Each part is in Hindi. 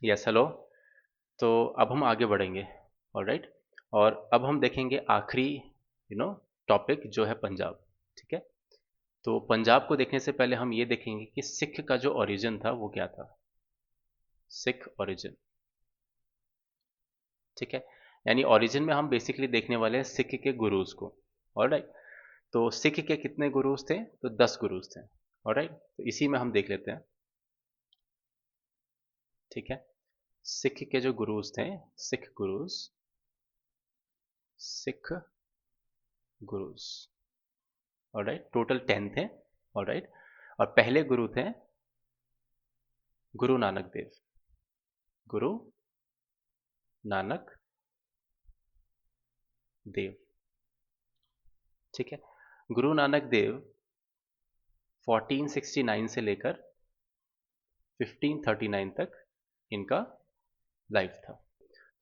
Yes hello. तो अब हम आगे बढ़ेंगे। ऑलराइट। और अब हम देखेंगे आखिरी टॉपिक जो है पंजाब। ठीक है। तो पंजाब को देखने से पहले हम ये देखेंगे कि सिख का जो ओरिजिन था वो क्या था। सिख ओरिजिन। ठीक है। यानी ओरिजिन में हम बेसिकली देखने वाले हैं सिख के गुरुज को। ऑलराइट। तो सिख के कितने गुरुज थे? तो 10 गुरुज थे। ऑलराइट। तो इसी में हम देख लेते हैं। ठीक है। सिख के जो गुरुज थे, सिख गुरुज, सिख गुरुज। ऑलराइट, टोटल 10 थे। ऑलराइट। और पहले गुरु थे गुरु नानक देव। गुरु नानक देव। ठीक है। गुरु नानक देव 1469 से लेकर 1539 तक इनका लाइफ था।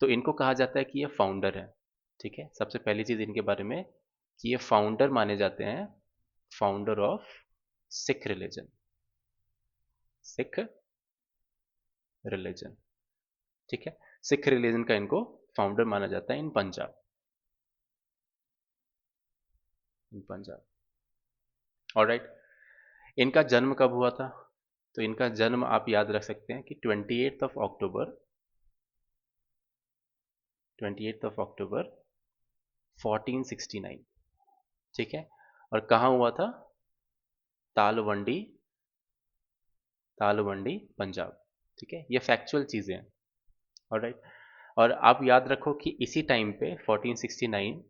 तो इनको कहा जाता है कि ये फाउंडर है। ठीक है। सबसे पहली चीज इनके बारे में कि ये फाउंडर माने जाते हैं, founder of Sikh religion. Sikh religion. ठीक है। सिख रिलीजन का इनको फाउंडर माना जाता है इन पंजाब। इन पंजाब। ऑलराइट। इनका जन्म कब हुआ था? तो इनका जन्म आप याद रख सकते हैं कि 28 ऑफ अक्टूबर, 28 ऑफ अक्टूबर 1469। ठीक है। और कहाँ हुआ था? तालवंडी, तालवंडी पंजाब। ठीक है। ये फैक्चुअल चीज़ें हैं। ऑलराइट। और आप याद रखो कि इसी टाइम पे 1469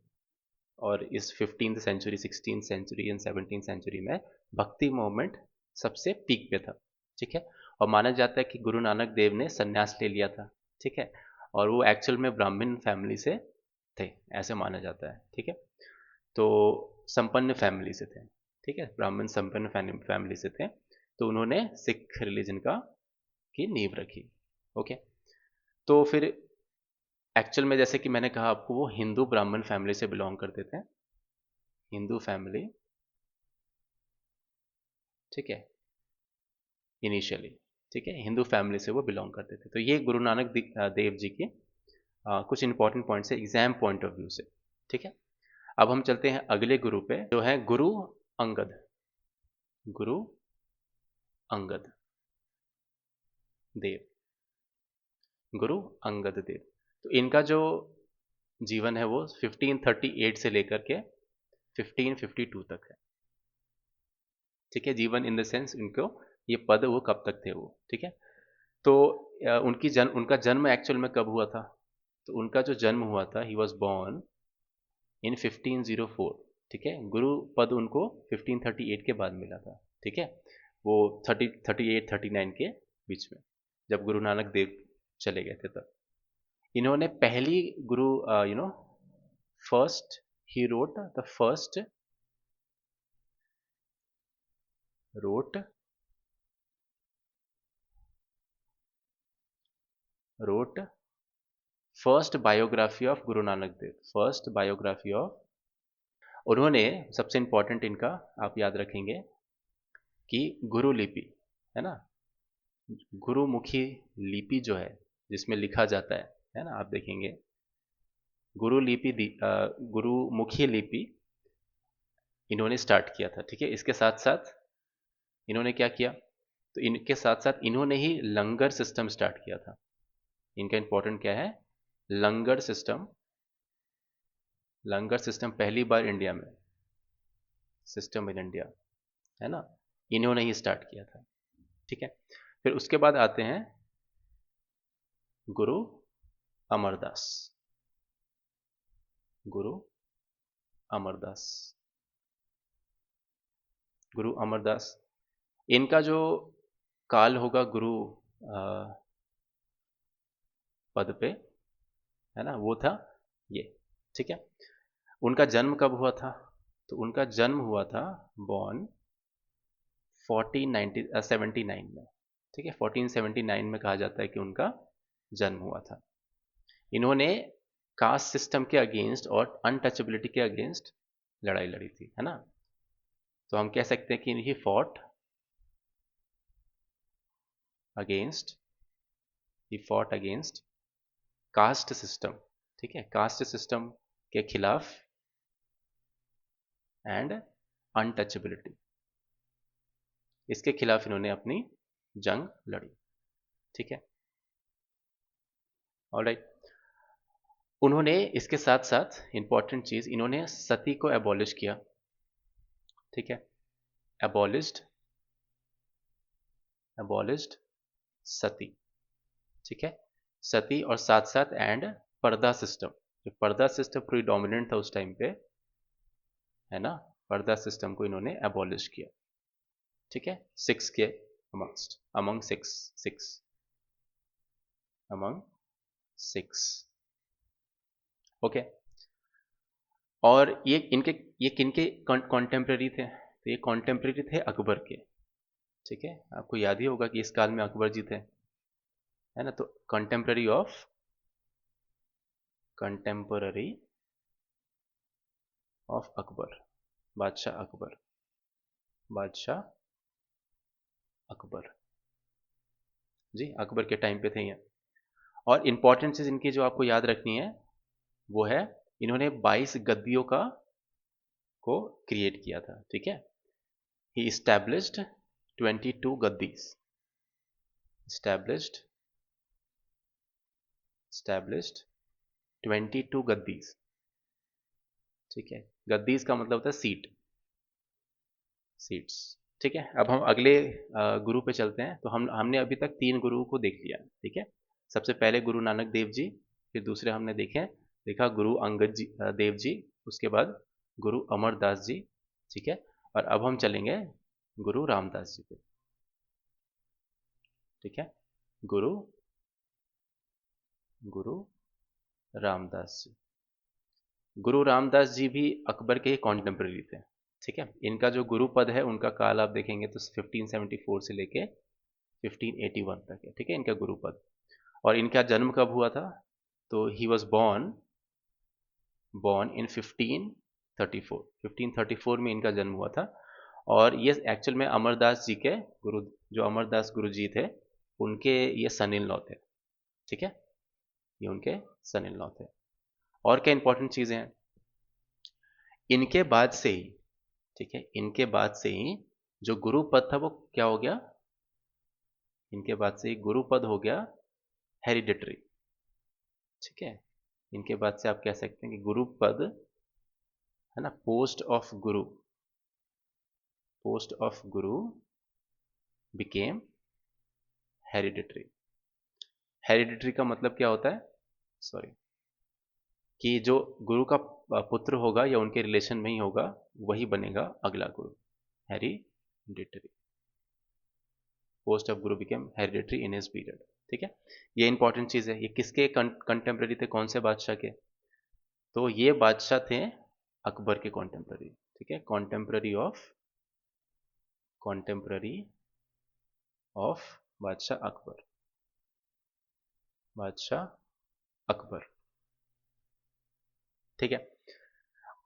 और इस 15th century, 16th century and 17th century में भक्ति मूवमेंट सबसे पीक पे था। ठीक है। और माना जाता है कि गुरु नानक देव ने संन्यास ले लिया था। ठीक है। और वो एक्चुअल में ब्राह्मण फैमिली से थे, ऐसे माना जाता है। ठीक है। तो संपन्न फैमिली से थे। ठीक है। ब्राह्मण संपन्न फैमिली से थे। तो उन्होंने सिख रिलीजन का की नींव रखी। ओके। तो फिर एक्चुअल में जैसे कि मैंने कहा आपको, वो हिंदू ब्राह्मण फैमिली से बिलोंग करते थे। हिंदू फैमिली। ठीक है। इनिशियली। ठीक है। हिंदू फैमिली से वो बिलोंग करते थे। तो ये गुरु नानक देव जी की कुछ इंपॉर्टेंट पॉइंट्स है एग्जाम पॉइंट ऑफ व्यू से। ठीक है। अब हम चलते हैं अगले गुरु पे जो है गुरु अंगद। गुरु अंगद देव। गुरु अंगद देव। तो इनका जो जीवन है वो 1538 से लेकर के 1552 तक है। ठीक है। जीवन इन द सेंस इनको ये पद वो कब तक थे वो। ठीक है। तो उनका जन्म एक्चुअल में कब हुआ था? तो उनका जो जन्म हुआ था, ही वॉज बॉर्न इन 1504। ठीक है। गुरु पद उनको 1538 के बाद मिला था। ठीक है। वो 38-39 के बीच में, जब गुरु नानक देव चले गए थे तब इन्होंने पहली गुरु first, he wrote the first, wrote wrote first biography of Guru Nanak Dev. First biography of, उन्होंने सबसे इंपॉर्टेंट इनका आप याद रखेंगे कि गुरु लिपि, है ना, गुरुमुखी लिपि जो है जिसमें लिखा जाता है ना, आप देखेंगे गुरु लिपि गुरुमुखी लिपि इन्होंने स्टार्ट किया था। ठीक है। इसके साथ साथ इन्होंने क्या किया? तो इनके साथ साथ इन्होंने ही लंगर सिस्टम स्टार्ट किया था। इनका इंपॉर्टेंट क्या है? लंगर सिस्टम। लंगर सिस्टम पहली बार इंडिया में, सिस्टम इन इंडिया, है ना, इन्होंने ही स्टार्ट किया था। ठीक है। फिर उसके बाद आते हैं गुरु अमरदास। गुरु अमरदास। गुरु अमरदास। इनका जो काल होगा गुरु पद पे, है ना, वो था ये। ठीक है। उनका जन्म कब हुआ था? तो उनका जन्म हुआ था बॉर्न 1479 में। ठीक है। 1479 में कहा जाता है कि उनका जन्म हुआ था। इन्होंने कास्ट सिस्टम के अगेंस्ट और अनटचेबिलिटी के अगेंस्ट लड़ाई लड़ी थी, है ना। तो हम कह सकते हैं कि he fought against he fought against caste system, ठीक है, कास्ट सिस्टम के खिलाफ एंड अनटचेबिलिटी, इसके खिलाफ इन्होंने अपनी जंग लड़ी, ठीक है। ऑलराइट, उन्होंने इसके साथ साथ इंपॉर्टेंट चीज, इन्होंने सती को एबॉलिश किया, ठीक है, एबॉलिश्ड, एबॉलिश्ड सती, ठीक है, सती, और साथ साथ एंड पर्दा सिस्टम, जो पर्दा सिस्टम प्रीडोमिनेंट था उस टाइम पे, है ना, पर्दा सिस्टम को इन्होंने एबॉलिश किया, ठीक है, सिक्स के amongst, among six, six among six, okay. और ये किनके कॉन्टेम्प्रेरी थे, तो ये कॉन्टेम्प्रेरी थे अकबर के, ठीक है, आपको याद ही होगा कि इस काल में अकबर जी थे, है ना, तो contemporary of, contemporary of Akbar, बादशाह अकबर, बादशाह अकबर जी, अकबर के टाइम पे थे ये। और इंपॉर्टेंट चीज इनकी जो आपको याद रखनी है वो है, इन्होंने 22 गद्दियों का को क्रिएट किया था, ठीक है, ही इस्टेब्लिश्ड 22 गद्दीज, इस्टेब्लिश्ड, इस्टेब्लिश्ड 22 गद्दीज, ठीक है, गद्दीज का मतलब होता है सीट, सीट्स, ठीक है। अब हम अगले गुरु पे चलते हैं। तो हमने अभी तक 3 गुरुओं को देख लिया, ठीक है। सबसे पहले गुरु नानक देव जी, फिर दूसरे हमने देखा गुरु अंगद जी, देव जी, उसके बाद गुरु अमरदास जी, ठीक है, और अब हम चलेंगे गुरु रामदास जी पे, ठीक है, गुरु गुरु रामदास जी। गुरु रामदास जी भी अकबर के कॉन्टेम्पररी थे, ठीक है। इनका जो गुरु पद है उनका काल आप देखेंगे तो 1574 से लेके 1581 तक है, ठीक है, इनका गुरु पद। और इनका जन्म कब हुआ था, तो he was born born in 1534, 1534 में इनका जन्म हुआ था। और ये एक्चुअल में अमरदास जी के गुरु, जो अमरदास गुरु जी थे उनके ये सन इन लॉ थे, ठीक है, ये उनके सन इन लॉ थे। और क्या इंपॉर्टेंट चीजें हैं इनके बाद से ही, ठीक है, इनके बाद से ही जो गुरु पद था वो क्या हो गया, इनके बाद से ही गुरु पद हो गया हेरिडिटरी, ठीक है। इनके बाद से आप कह सकते हैं कि गुरु पद, है ना, post of Guru, post of Guru became hereditary. Hereditary का मतलब क्या होता है, सॉरी, कि जो गुरु का पुत्र होगा या उनके रिलेशन में ही होगा वही बनेगा अगला गुरु, hereditary, post of Guru became hereditary in his period, ठीक है। ये इंपॉर्टेंट चीज है। ये किसके कंटेम्प्रेरी थे, कौन से बादशाह के, तो ये बादशाह थे अकबर के कॉन्टेम्प्ररी, ठीक है, कॉन्टेम्प्ररी ऑफ बादशाह अकबर, बादशाह अकबर, ठीक है।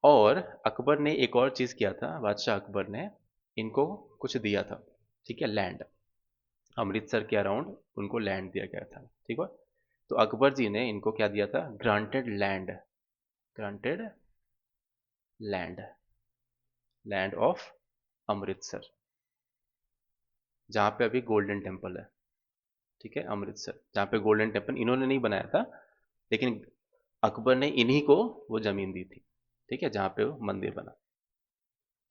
और अकबर ने एक और चीज किया था, बादशाह अकबर ने इनको कुछ दिया था, ठीक है, लैंड, अमृतसर के अराउंड उनको लैंड दिया गया था, ठीक है। तो अकबर जी ने इनको क्या दिया था, granted land, granted land, land of Amritsar, जहां पे अभी गोल्डन टेम्पल है, ठीक है, अमृतसर, जहां पे गोल्डन टेम्पल इन्होंने नहीं बनाया था, लेकिन अकबर ने इन्हीं को वो जमीन दी थी, ठीक है, जहां पे वो मंदिर बना,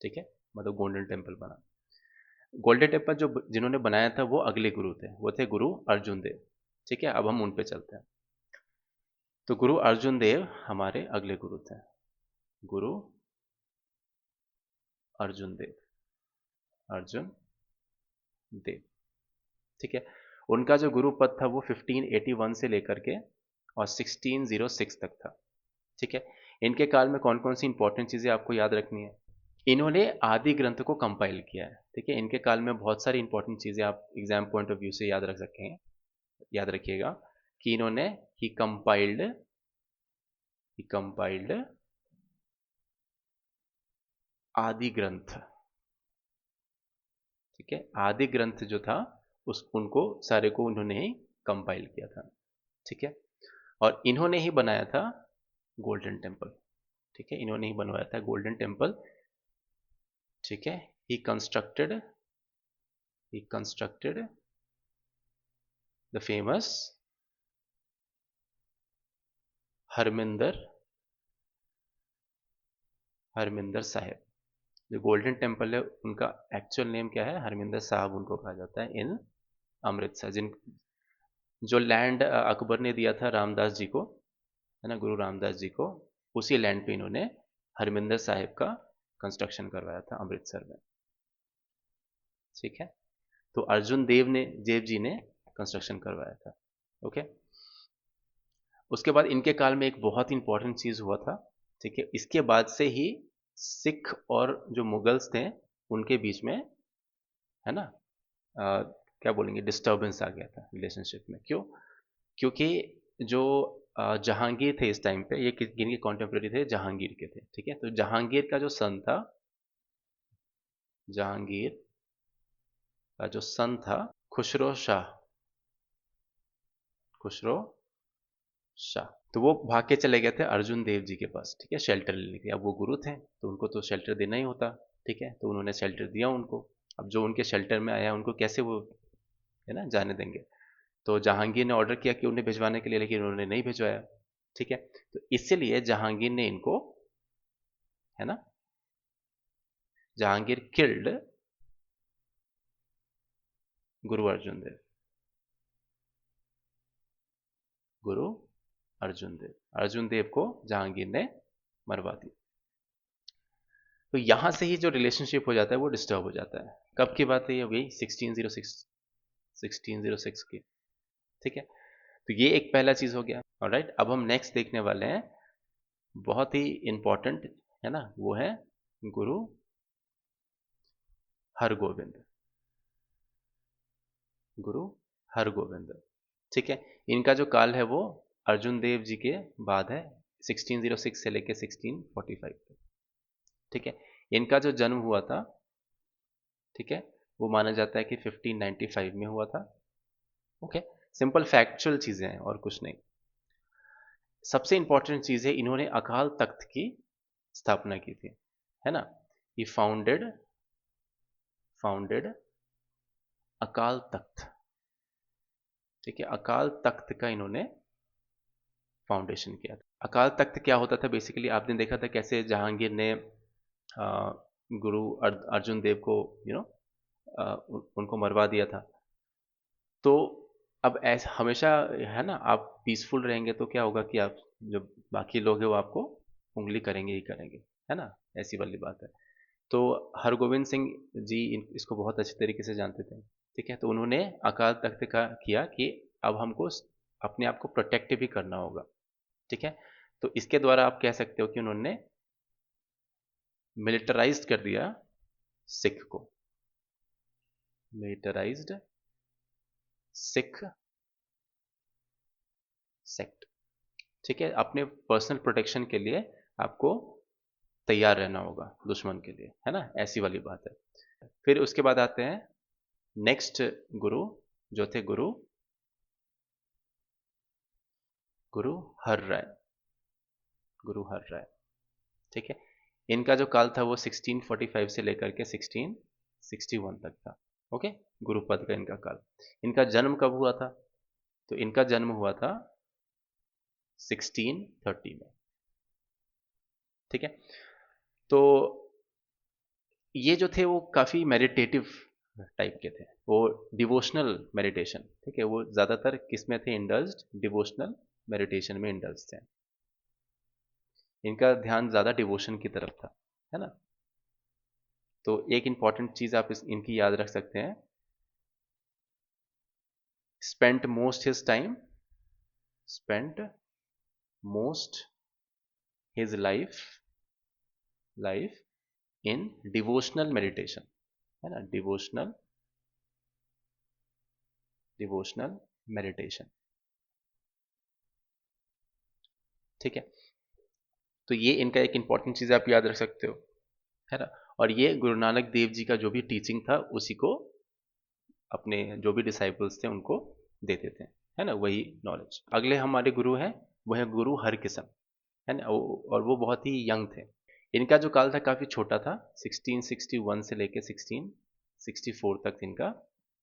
ठीक है, मतलब गोल्डन टेम्पल बना। गोल्डन टेम्पल जो जिन्होंने बनाया था वो अगले गुरु थे, वो थे गुरु अर्जुन देव, ठीक है। अब हम उन पे चलते हैं। तो गुरु अर्जुन देव हमारे अगले गुरु थे, गुरु अर्जुन देव, अर्जुन देव, ठीक है। उनका जो गुरु पद था वो 1581 से लेकर के और 1606 तक था, ठीक है। इनके काल में कौन कौन सी इंपॉर्टेंट चीजें आपको याद रखनी है, इन्होंने आदि ग्रंथ को कंपाइल किया है, ठीक है। इनके काल में बहुत सारी इंपॉर्टेंट चीजें आप एग्जाम पॉइंट ऑफ व्यू से याद रख सकते हैं, याद रखिएगा कि इन्होंने ही कंपाइल्ड आदि ग्रंथ, ठीक है, आदि ग्रंथ जो था उस उनको सारे को उन्होंने ही कंपाइल किया था, ठीक है। और इन्होंने ही बनाया था गोल्डन टेम्पल, ठीक है, इन्होंने ही बनवाया था गोल्डन टेम्पल, ठीक है। He constructed the famous Harmandir Sahib. जो गोल्डन टेम्पल है उनका एक्चुअल नेम क्या है, हरमिंदर साहब उनको कहा जाता है इन अमृतसर। जिन जो लैंड अकबर ने दिया था रामदास जी को, है ना, गुरु रामदास जी को, उसी लैंड पे इन्होंने हरमिंदर साहिब का कंस्ट्रक्शन करवाया था अमृतसर में, ठीक है। तो अर्जुन देव जी ने कंस्ट्रक्शन करवाया था, ओके। उसके बाद इनके काल में एक बहुत इंपॉर्टेंट चीज हुआ था, ठीक है। इसके बाद से ही सिख और जो मुगल्स थे उनके बीच में, है ना, क्या बोलेंगे, डिस्टर्बेंस आ गया था रिलेशनशिप में। क्यों? क्योंकि जो जहांगीर थे इस टाइम पे, ये किनके कॉन्टेम्प्रेरी थे, जहांगीर के थे, ठीक है। तो जहांगीर का जो सन था, जहांगीर का जो सन था खुसरो शाह, खुसरो शाह, तो वो भाग के चले गए थे अर्जुन देव जी के पास, ठीक है, शेल्टर लेने के लिए। अब वो गुरु थे तो उनको तो शेल्टर देना ही होता, ठीक है। तो उन्होंने शेल्टर दिया उनको। अब जो उनके शेल्टर में आया उनको कैसे वो, है ना, जाने देंगे। तो जहांगीर ने ऑर्डर किया कि उन्हें भिजवाने के लिए, लेकिन उन्होंने नहीं भिजवाया, ठीक है। तो इसलिए जहांगीर ने इनको, है ना, जहांगीर किल्ड गुरु अर्जुन देव, गुरु अर्जुन देव को जहांगीर ने मरवा दिया। तो यहां से ही जो रिलेशनशिप हो जाता है वो डिस्टर्ब हो जाता है। कब की बात है ये? वही 1606 की, ठीक है। तो ये एक पहला चीज हो गया। ऑलराइट, अब हम नेक्स्ट देखने वाले हैं, बहुत ही इंपॉर्टेंट, है ना, वो है गुरु हरगोविंद, गुरु हरगोविंद, ठीक है। इनका जो काल है वो अर्जुन देव जी के बाद है, 1606 से लेके 1645 तक, ठीक है। इनका जो जन्म हुआ था, ठीक है, वो माना जाता है कि 1595 में हुआ था, ओके। सिंपल फैक्चुअल चीजें हैं और कुछ नहीं। सबसे इंपॉर्टेंट चीज है, इन्होंने अकाल तख्त की स्थापना की थी, है ना। ये फाउंडेड अकाल तख्त, ठीक है। अकाल तख्त का इन्होंने फाउंडेशन किया था। अकाल तख्त क्या होता था बेसिकली, आपने देखा था कैसे जहांगीर ने गुरु अर्जुन देव को, उनको मरवा दिया था। तो अब ऐसा हमेशा, है ना, आप पीसफुल रहेंगे तो क्या होगा कि आप, जो बाकी लोग हैं वो आपको उंगली करेंगे ही करेंगे, है ना, ऐसी वाली बात है। तो हरगोविंद सिंह जी इसको बहुत अच्छे तरीके से जानते थे, ठीक है। तो उन्होंने अकाल तख्त का किया कि अब हमको अपने आप को प्रोटेक्ट भी करना होगा, ठीक है। तो इसके द्वारा आप कह सकते हो कि उन्होंने मिलिटराइज्ड कर दिया सिख को, मिलिटराइज्ड सिख सेक्ट, ठीक है। अपने पर्सनल प्रोटेक्शन के लिए आपको तैयार रहना होगा दुश्मन के लिए, है ना, ऐसी वाली बात है। फिर उसके बाद आते हैं नेक्स्ट गुरु, जो थे गुरु गुरु हर राय, गुरु हर राय, ठीक है। इनका जो काल था वो 1645 से लेकर के 1661 तक था, ओके। गुरुपद का इनका काल। इनका जन्म कब हुआ था? तो इनका जन्म हुआ था 1630 में, ठीक है। तो ये जो थे वो काफ़ी मेडिटेटिव टाइप के थे, वो डिवोशनल मेडिटेशन, ठीक है, वो ज़्यादातर किस में थे इंडल्ज्ड, डिवोशनल मेडिटेशन में इंडल्ज थे। इनका ध्यान ज़्यादा डिवोशन की तरफ था, है ना। तो एक इंपॉर्टेंट चीज़ आप इनकी याद रख सकते हैं, spent most his time, spent most his life in devotional meditation, है ना, डिवोशनल मेडिटेशन, ठीक है। तो ये इनका एक इंपॉर्टेंट चीज़ आप याद रख सकते हो, है ना। और ये गुरु नानक देव जी का जो भी टीचिंग था उसी को अपने जो भी डिसाइपल्स थे उनको देते थे, है ना, वही नॉलेज। अगले हमारे गुरु हैं वो है गुरु हरकिशन, है ना, और वो बहुत ही यंग थे। इनका जो काल था काफ़ी छोटा था, 1661 से लेके 1664 तक इनका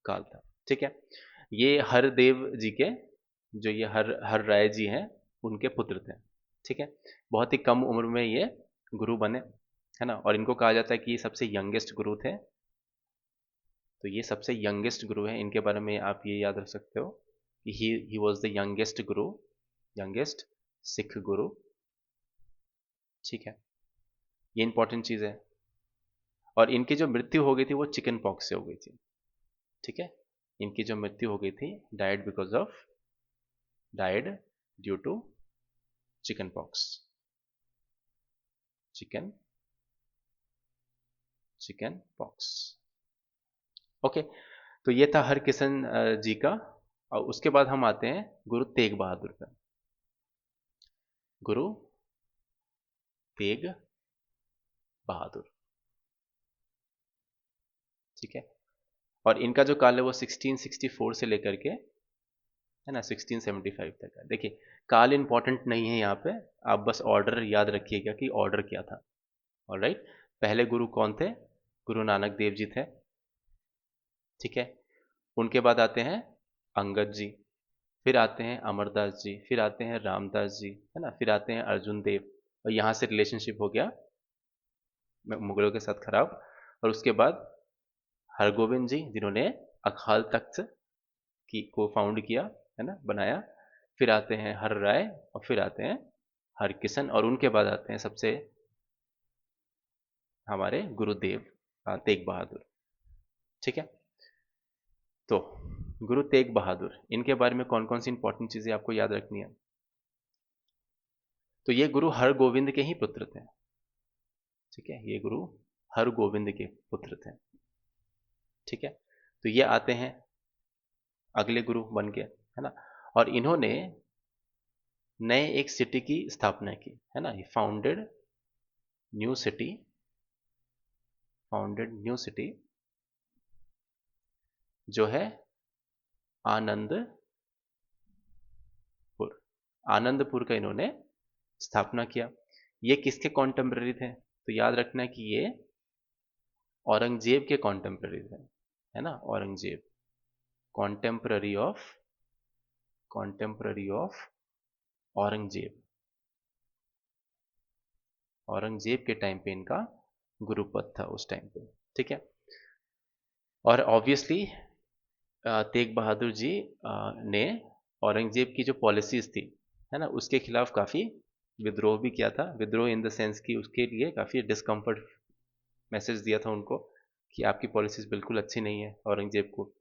काल था। ठीक है, ये हरदेव जी के, जो ये हर राय जी हैं, उनके पुत्र थे। ठीक है, बहुत ही कम उम्र में ये गुरु बने, है ना, और इनको कहा जाता है कि ये सबसे यंगेस्ट गुरु थे। तो ये सबसे यंगेस्ट गुरु हैं, इनके बारे में आप ये याद रख सकते हो कि he was the youngest Guru, youngest Sikh गुरु। ठीक है, ये इंपॉर्टेंट चीज़ है। और इनकी जो मृत्यु हो गई थी वो चिकन पॉक्स से हो गई थी। ठीक है, इनकी जो मृत्यु हो गई थी, died due to chickenpox, chickenpox. Okay, तो ये था हरकिशन जी का। और उसके बाद हम आते हैं गुरु तेग बहादुर का। गुरु तेग बहादुर। ठीक है, और इनका जो काल है वो 1664 से लेकर के, है ना, 1675 तक है। देखिए, काल इंपॉर्टेंट नहीं है यहाँ पे, आप बस ऑर्डर याद रखिएगा कि ऑर्डर क्या था। ऑलराइट, पहले गुरु कौन थे? गुरु नानक देव जी थे। ठीक है, उनके बाद आते हैं अंगद जी, फिर आते हैं अमरदास जी, फिर आते हैं रामदास जी, है ना, फिर आते हैं अर्जुन देव। और यहाँ से रिलेशनशिप हो गया मुगलों के साथ खराब। और उसके बाद हरगोविंद जी, जिन्होंने अकाल तख्त की को फाउंड किया, है ना, बनाया। फिर आते हैं हर राय, और फिर आते हैं हरकिशन, और उनके बाद आते हैं सबसे हमारे गुरुदेव तेग बहादुर। ठीक है, तो गुरु तेग बहादुर, इनके बारे में कौन कौन सी इंपॉर्टेंट चीज़ें आपको याद रखनी है? तो ये गुरु हरगोविंद के ही पुत्र थे। ठीक है, ये गुरु हरगोविंद के पुत्र थे। ठीक है, तो ये आते हैं अगले गुरु बन के, है ना, और इन्होंने नए एक सिटी की स्थापना की, है ना, new city founded new city जो है आनंदपुर। आनंदपुर का इन्होंने स्थापना किया। ये किसके कॉन्टेम्पररी थे? तो याद रखना कि ये औरंगजेब के कॉन्टेम्पररी थे, है ना, औरंगजेब, कॉन्टेम्पररी ऑफ औरंगजेब। औरंगजेब के टाइम पे इनका गुरुपद था उस टाइम पे। ठीक है, और ऑब्वियसली तेग बहादुर जी ने औरंगजेब की जो पॉलिसीज थी, है ना, उसके खिलाफ काफ़ी विद्रोह भी किया था। विद्रोह इन द सेंस कि उसके लिए काफ़ी डिस्कम्फर्ट मैसेज दिया था उनको कि आपकी पॉलिसीज बिल्कुल अच्छी नहीं है, औरंगजेब को,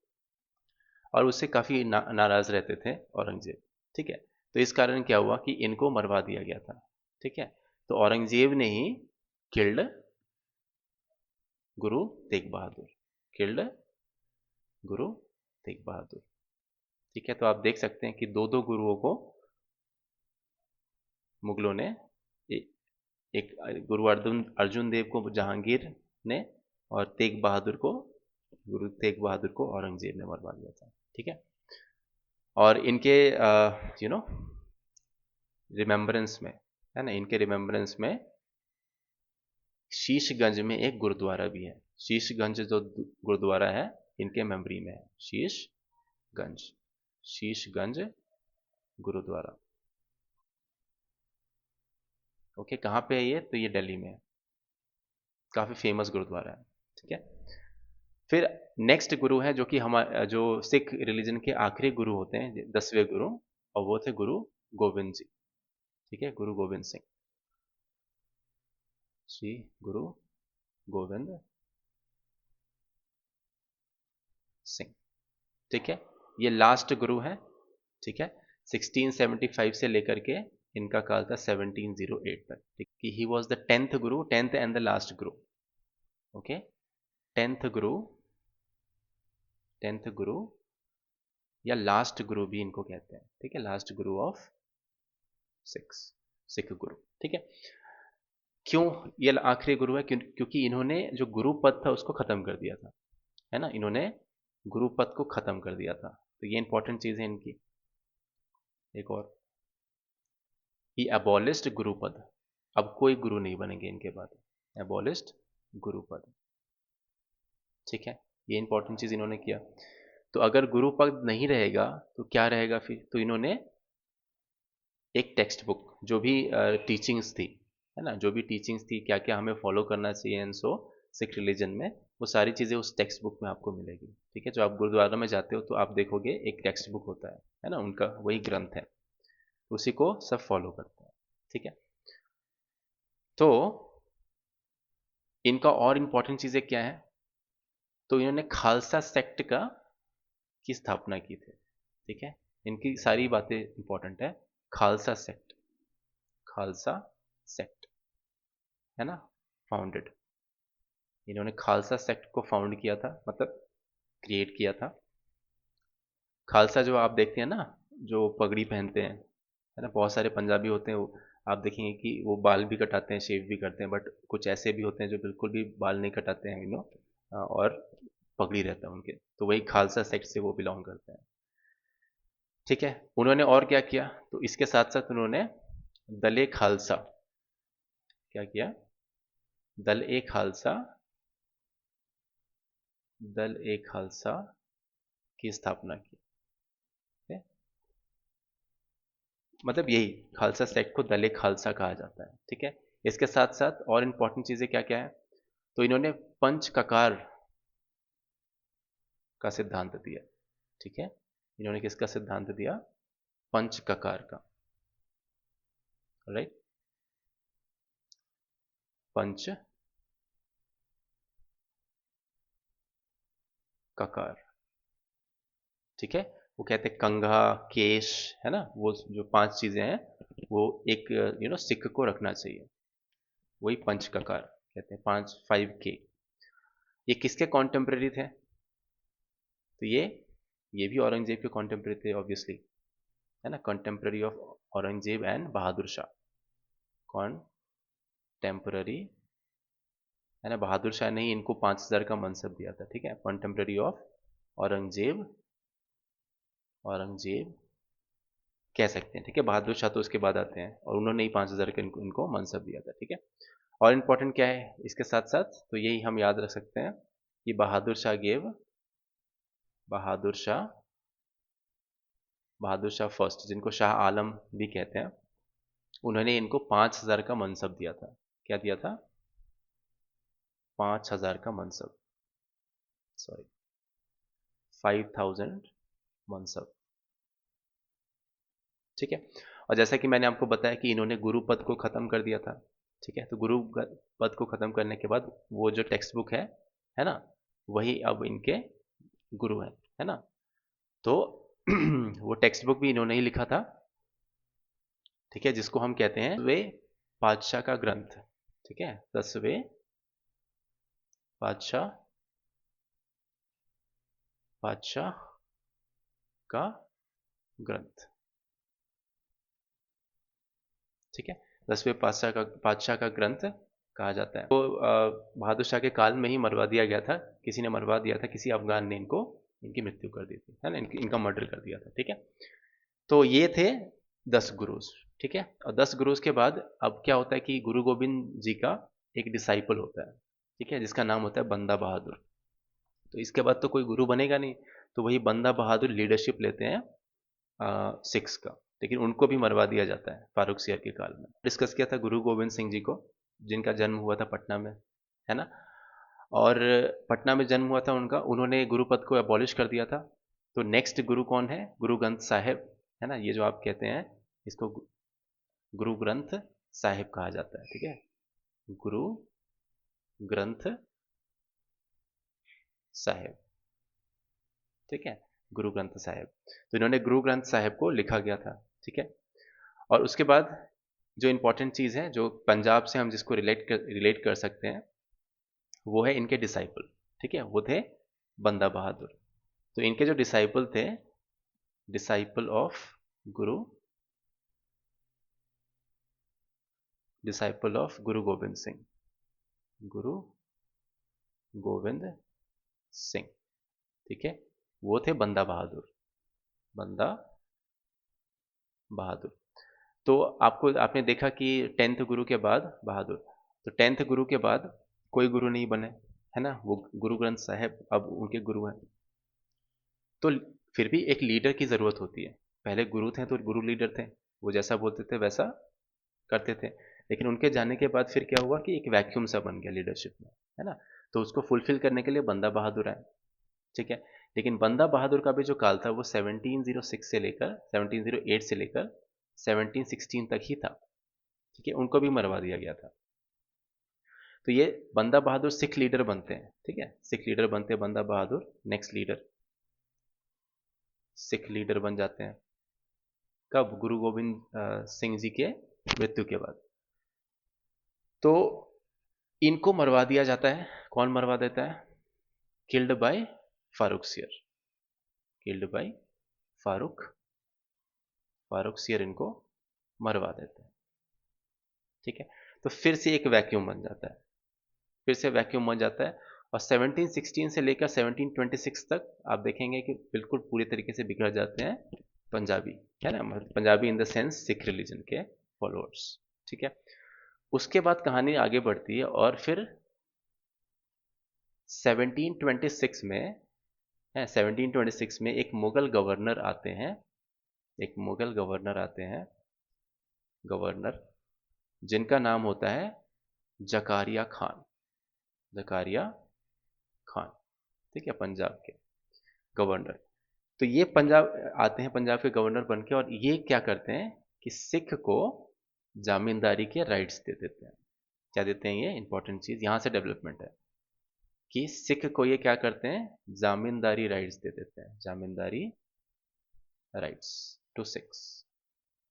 और उससे काफ़ी नाराज़ रहते थे औरंगजेब। ठीक है, तो इस कारण क्या हुआ कि इनको मरवा दिया गया था। ठीक है, तो औरंगजेब ने he killed Guru Tegh Bahadur, killed Guru Tegh Bahadur. ठीक है, तो आप देख सकते हैं कि दो दो गुरुओं को मुगलों ने, एक गुरु अर्जुन अर्जुन देव को जहांगीर ने, और तेग बहादुर को, गुरु तेग बहादुर को औरंगजेब ने मरवा दिया था। ठीक है, और इनके यू नो रिमेम्बरेंस में, है ना, इनके रिमेम्बरेंस में शीशगंज में एक गुरुद्वारा भी है। शीशगंज जो गुरुद्वारा है इनके मेमोरी में है, शीशगंज, शीशगंज गुरुद्वारा। ओके, कहाँ पे है ये? तो ये दिल्ली में है, काफ़ी फेमस गुरुद्वारा है। ठीक है, फिर नेक्स्ट गुरु है जो कि हमारे जो सिख रिलीजन के आखिरी गुरु होते हैं, 10वें गुरु, और वो थे गुरु गोविंद जी। ठीक है, गुरु गोविंद सिंह, श्री गुरु गोविंद सिंह। ठीक है, ये लास्ट गुरु है। ठीक है, 1675 से लेकर के इनका काल था 1708 तक। ठीक, कि he was the 10th Guru, 10th and the last Guru. Okay, 10th Guru, 10th गुरु या लास्ट गुरु भी इनको कहते हैं। ठीक है, लास्ट गुरु ऑफ सिख गुरु। ठीक है, क्यों ये आखिरी गुरु है? क्योंकि इन्होंने जो गुरु पद था उसको खत्म कर दिया था, है ना, इन्होंने गुरु पद को खत्म कर दिया था। तो ये इंपॉर्टेंट चीज़ है इनकी। एक और, ही एबॉलिस्ड गुरुपद। अब कोई गुरु नहीं बनेंगे इनके बाद, एबॉलिस्ड गुरुपद। ठीक है, ये इंपॉर्टेंट चीज इन्होंने किया। तो अगर गुरुपद नहीं रहेगा तो क्या रहेगा फिर? तो इन्होंने एक टेक्स्ट बुक, जो भी टीचिंग्स थी, है ना, जो भी टीचिंग्स थी, क्या क्या हमें फॉलो करना चाहिए एंड सो सिख रिलीजन में, वो सारी चीज़ें उस टेक्स्ट बुक में आपको मिलेगी। ठीक है, जो आप गुरुद्वारा में जाते हो तो आप देखोगे एक टेक्स्ट बुक होता है ना, उनका वही ग्रंथ है, उसी को सब फॉलो करते हैं। ठीक है, तो इनका और इम्पोर्टेंट चीज़ें क्या है? तो इन्होंने खालसा सेक्ट का की स्थापना की थी। ठीक है, इनकी सारी बातें इंपॉर्टेंट है। खालसा सेक्ट, खालसा सेक्ट, है ना, फाउंडेड, इन्होंने खालसा सेक्ट को फाउंड किया था, मतलब क्रिएट किया था। खालसा जो आप देखते हैं ना, जो पगड़ी पहनते हैं, है ना, बहुत सारे पंजाबी होते हैं वो, आप देखेंगे कि वो बाल भी कटाते हैं, शेव भी करते हैं, बट कुछ ऐसे भी होते हैं जो बिल्कुल भी बाल नहीं कटाते हैं, और पगड़ी रहता है उनके, तो वही खालसा सेक्ट से वो बिलोंग करते हैं। ठीक है, उन्होंने और क्या किया? तो इसके साथ साथ उन्होंने दले खालसा, क्या किया? दल ए खालसा, दल ए खालसा की स्थापना की। ठीक है? मतलब यही खालसा सेक्ट को दले खालसा कहा जाता है। ठीक है, इसके साथ साथ और इंपॉर्टेंट चीजें क्या क्या है? तो इन्होंने पंच ककार का सिद्धांत दिया। ठीक है, इन्होंने किसका सिद्धांत दिया? पंच ककार का। राइट, पंच ककार। ठीक है, वो कहते हैं कंघा, केश, है ना, वो जो पांच चीजें हैं, वो एक सिक्क को रखना चाहिए, वही पंच ककार कहते हैं, 5 के। ये किसके कॉन्टेम्पररी थे? तो ये भी औरंगजेब के कॉन्टेम्पररी थे ऑब्वियसली, है ना, contemporary of Aurangzeb and Bahadur Shah, contemporary, है ना। बहादुर शाह ने ही इनको 5,000 का मनसब दिया था। ठीक है, कॉन्टेम्पररी ऑफ औरंगजेब, औरंगजेब कह सकते हैं। ठीक है, बहादुर शाह तो उसके बाद आते हैं, और उन्होंने ही 5,000 का इनको मनसब दिया था। ठीक है, और इम्पोर्टेंट क्या है इसके साथ साथ? तो यही हम याद रख सकते हैं कि बहादुर शाह गेव, बहादुर शाह, बहादुर शाह फर्स्ट, जिनको शाह आलम भी कहते हैं, उन्होंने इनको 5,000 का मनसब दिया था। क्या दिया था? 5,000 का मनसब, सॉरी, 5,000 मनसब। ठीक है, और जैसा कि मैंने आपको बताया कि इन्होंने गुरु पद को खत्म कर दिया था। ठीक है, तो गुरु पद को खत्म करने के बाद वो जो टेक्स्ट बुक है ना, वही अब इनके गुरु है ना। तो वो टेक्स्ट बुक भी इन्होंने ही लिखा था। ठीक है, जिसको हम कहते हैं वे पातशाह का ग्रंथ। ठीक है, 10वें पातशाह, पातशाह का ग्रंथ। ठीक है, 10वें पातशाह का ग्रंथ कहा जाता है। तो बहादुर शाह के काल में ही मरवा दिया गया था, किसी ने मरवा दिया था, किसी अफगान ने इनको, इनकी मृत्यु कर दी थी, है ना, इनका मर्डर कर दिया था। ठीक है, तो ये थे 10 गुरुज। ठीक है, और 10 गुरुज के बाद अब क्या होता है कि गुरु गोविंद जी का एक डिसाइपल होता है। ठीक है, जिसका नाम होता है बंदा बहादुर। तो इसके बाद तो कोई गुरु बनेगा नहीं, तो वही बंदा बहादुर लीडरशिप लेते हैं सिक्स का। लेकिन उनको भी मरवा दिया जाता है फारूक सियर के काल में। डिस्कस किया था गुरु गोविंद सिंह जी को, जिनका जन्म हुआ था पटना में, है ना, और पटना में जन्म हुआ था उनका, उन्होंने गुरु पद को एबॉलिश कर दिया था। तो नेक्स्ट गुरु कौन है? गुरु ग्रंथ साहिब, है ना, ये जो आप कहते हैं, इसको गुरु ग्रंथ साहिब कहा जाता है। ठीक है, गुरु ग्रंथ साहिब। ठीक है, गुरु ग्रंथ साहिब, तो इन्होंने गुरु ग्रंथ साहिब को लिखा गया था। ठीक है, और उसके बाद जो इंपॉर्टेंट चीज़ है, जो पंजाब से हम जिसको रिलेट कर सकते हैं, वो है इनके डिसाइपल। ठीक है, वो थे बंदा बहादुर। तो इनके जो डिसाइपल थे, disciple of Guru, disciple of गुरु गोविंद सिंह, गुरु गोविंद सिंह। ठीक है, वो थे बंदा बहादुर, बंदा बहादुर। तो आपने देखा कि 10th गुरु के बाद बहादुर, तो 10th गुरु के बाद कोई गुरु नहीं बने, है ना, वो गुरु ग्रंथ साहिब अब उनके गुरु हैं। तो फिर भी एक लीडर की ज़रूरत होती है। पहले गुरु थे तो गुरु लीडर थे, वो जैसा बोलते थे वैसा करते थे। लेकिन उनके जाने के बाद फिर क्या हुआ कि एक वैक्यूम सा बन गया लीडरशिप में, है ना। तो उसको फुलफिल करने के लिए बंदा बहादुर आए, ठीक है। लेकिन बंदा बहादुर का भी जो काल था वो 1706 से लेकर 1708 से लेकर 1716 तक ही था, ठीक है। उनको भी मरवा दिया गया था। तो ये बंदा बहादुर सिख लीडर बनते हैं, ठीक है, सिख लीडर बनते हैं बंदा बहादुर। नेक्स्ट लीडर सिख लीडर बन जाते हैं कब? गुरु गोविंद सिंह जी के मृत्यु के बाद। तो इनको मरवा दिया जाता है। कौन मरवा देता है? Killed by Farrukh Siyar, killed by Farrukh Farrukh Siyar इनको मरवा देते हैं, ठीक है। तो फिर से एक वैक्यूम बन जाता है, फिर से वैक्यूम बन जाता है। और 1716 से लेकर 1726 तक आप देखेंगे कि बिल्कुल पूरी तरीके से बिगड़ जाते हैं पंजाबी, है ना, मतलब Punjabi in the sense Sikh religion के फॉलोअर्स, ठीक है। उसके बाद कहानी आगे बढ़ती है और फिर 1726 में है, 1726 में एक मुगल गवर्नर आते हैं, एक मुगल गवर्नर आते हैं, गवर्नर जिनका नाम होता है जकारिया खान, जकारिया खान, ठीक है, पंजाब के गवर्नर। तो ये पंजाब आते हैं, पंजाब के गवर्नर बन के, और ये क्या करते हैं कि सिख को जामींदारी के राइट्स दे देते हैं। क्या देते हैं? ये इंपॉर्टेंट चीज यहां से डेवलपमेंट है कि सिख को ये क्या करते हैं, जामींदारी राइट्स दे देते हैं, zamindari rights to six,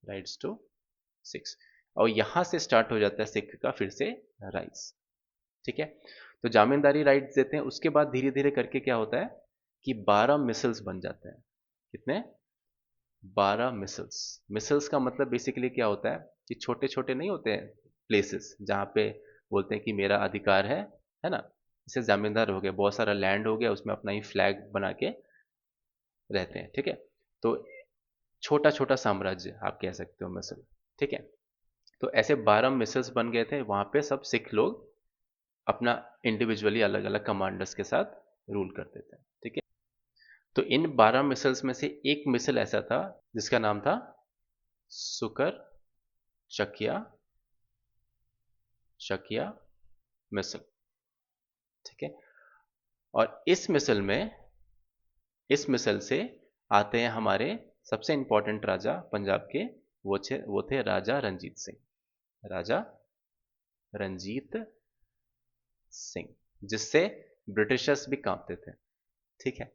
rights to six. और यहां से स्टार्ट हो जाता है सिख का फिर से राइट्स, ठीक है। तो जामींदारी राइट्स देते हैं। उसके बाद धीरे धीरे करके क्या होता है कि 12 मिसल्स बन जाते हैं। कितने? 12 मिसल्स। मिसल्स का मतलब बेसिकली क्या होता है कि छोटे छोटे नहीं होते हैं प्लेसेस जहाँ पे बोलते हैं कि मेरा अधिकार है ना। जैसे जमींदार हो गया, बहुत सारा लैंड हो गया, उसमें अपना ही फ्लैग बना के रहते हैं, ठीक है। तो छोटा छोटा साम्राज्य आप कह सकते हो मिसल, ठीक है। तो ऐसे 12 मिसल्स बन गए थे, वहां पे सब सिख लोग अपना इंडिविजुअली अलग अलग कमांडर्स के साथ रूल करते थे, ठीक है। तो इन 12 मिसल्स में से एक मिसल ऐसा था जिसका नाम था सुकर चकिया, शकिया मिसल, ठीक है। और इस मिसल से आते हैं हमारे सबसे इंपॉर्टेंट राजा पंजाब के, वो थे राजा रंजीत सिंह, राजा रंजीत सिंह, जिससे ब्रिटिशर्स भी कांपते थे, ठीक है।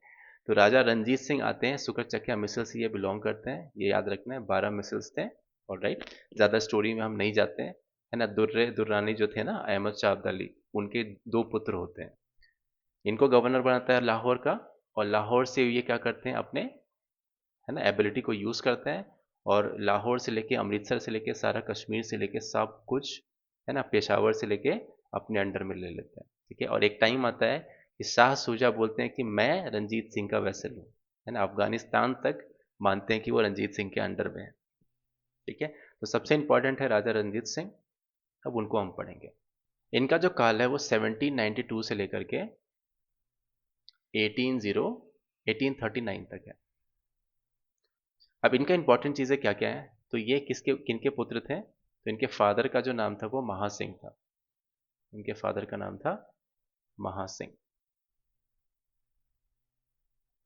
तो राजा रंजीत सिंह आते हैं, सुकर चकिया मिसल से ये बिलोंग करते हैं, ये याद रखना है। 12 मिसल्स थे, और राइट, ज़्यादा स्टोरी में हम नहीं जाते हैं, है ना। दुर्रानी जो थे ना, अहमद शाह अब्दाली, उनके दो पुत्र होते हैं। इनको गवर्नर बनाता है लाहौर का, और लाहौर से ये क्या करते हैं, अपने, है ना, एबिलिटी को यूज़ करते हैं, और लाहौर से लेके, अमृतसर से लेके, सारा कश्मीर से लेके सब कुछ, है ना, पेशावर से लेके अपने अंडर में ले लेते हैं, ठीक है। और एक टाइम आता है कि शाह सूजा बोलते हैं कि मैं रंजीत सिंह का वैसल हूँ, है ना, अफगानिस्तान तक मानते हैं कि वो रंजीत सिंह के अंडर में है, ठीक है। तो सबसे इंपॉर्टेंट है राजा रंजीत सिंह, अब उनको हम पढ़ेंगे। इनका जो काल है वो 1792 से लेकर के 1839 तक है। अब इनका इंपॉर्टेंट चीज़ें क्या क्या है, तो ये किनके पुत्र थे, तो इनके फादर का जो नाम था वो महासिंह था, इनके फादर का नाम था महासिंह,